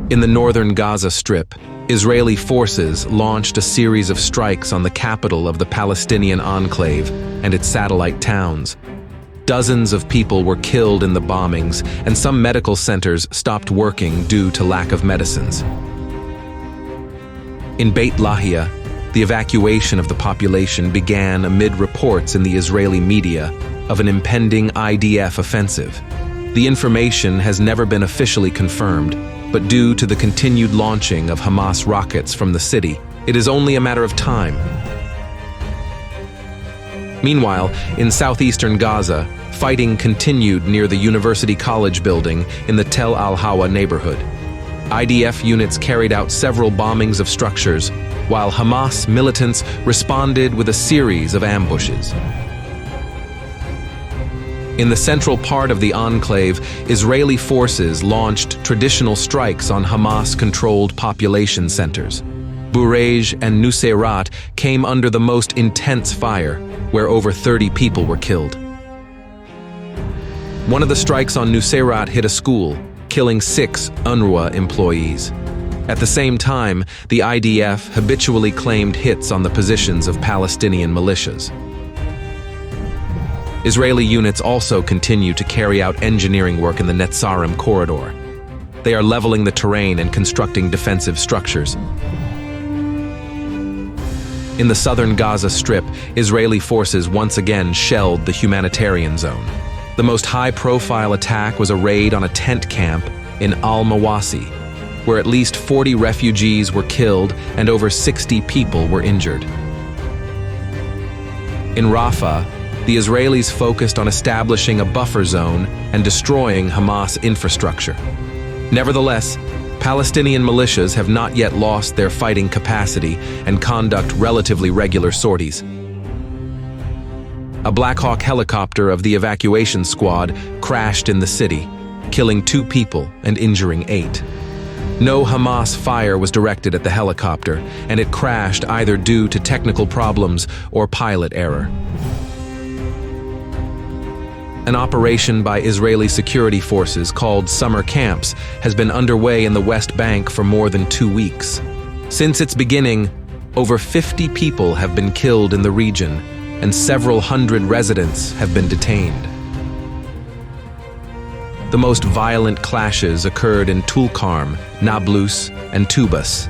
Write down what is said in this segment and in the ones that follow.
In the northern Gaza Strip, Israeli forces launched a series of strikes on the capital of the Palestinian enclave and its satellite towns. Dozens of people were killed in the bombings, and some medical centers stopped working due to lack of medicines. In Beit Lahia, the evacuation of the population began amid reports in the Israeli media of an impending IDF offensive. The information has never been officially confirmed, but due to the continued launching of Hamas rockets from the city, it is only a matter of time. Meanwhile, in southeastern Gaza, fighting continued near the University College building in the Tel Al-Hawa neighborhood. IDF units carried out several bombings of structures, while Hamas militants responded with a series of ambushes. In the central part of the enclave, Israeli forces launched traditional strikes on Hamas-controlled population centers. 𝐁 and Nuseirat came under the most intense fire, where over 30 people were killed. One of the strikes on Nuseirat hit a school, killing 6 UNRWA employees. At the same time, the IDF habitually claimed hits on the positions of Palestinian militias. Israeli units also continue to carry out engineering work in the Netzarim corridor. They are leveling the terrain and constructing defensive structures. In the southern Gaza Strip, Israeli forces once again shelled the humanitarian zone. The most high-profile attack was a raid on a tent camp in Al-Mawasi, where at least 40 refugees were killed and over 60 people were injured. In Rafah, the Israelis focused on establishing a buffer zone and destroying Hamas infrastructure. Nevertheless, Palestinian militias have not yet lost their fighting capacity and conduct relatively regular sorties. A Black Hawk helicopter of the evacuation squad crashed in the city, killing 2 people and injuring 8. No Hamas fire was directed at the helicopter, and it crashed either due to technical problems or pilot error. An operation by Israeli security forces called Summer Camps has been underway in the West Bank for more than 2 weeks. Since its beginning, over 50 people have been killed in the region, and several hundred residents have been detained. The most violent clashes occurred in Tulkarm, Nablus, and Tubas.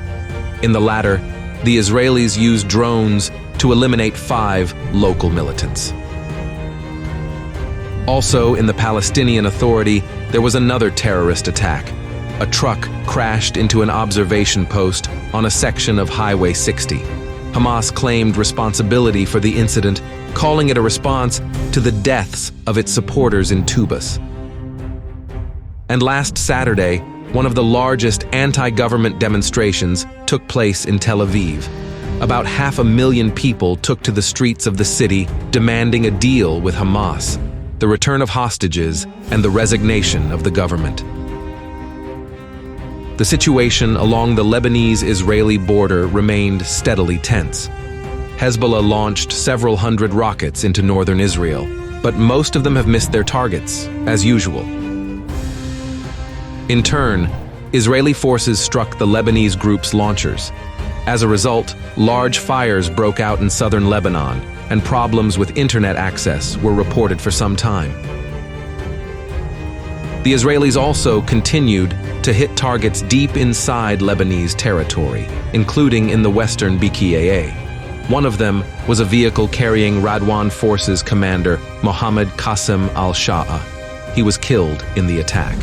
In the latter, the Israelis used drones to eliminate 5 local militants. Also, in the Palestinian Authority, there was another terrorist attack. A truck crashed into an observation post on a section of Highway 60. Hamas claimed responsibility for the incident, calling it a response to the deaths of its supporters in Tubas. And last Saturday, one of the largest anti-government demonstrations took place in Tel Aviv. About 500,000 people took to the streets of the city demanding a deal with Hamas, the return of hostages, and the resignation of the government. The situation along the Lebanese-Israeli border remained steadily tense. Hezbollah launched several hundred rockets into northern Israel, but most of them have missed their targets, as usual. In turn, Israeli forces struck the Lebanese group's launchers. As a result, large fires broke out in southern Lebanon, and problems with internet access were reported for some time. The Israelis also continued to hit targets deep inside Lebanese territory, including in the western BKA. One of them was a vehicle carrying Radwan Forces commander Mohammed Qasem al-Sha'a. He was killed in the attack.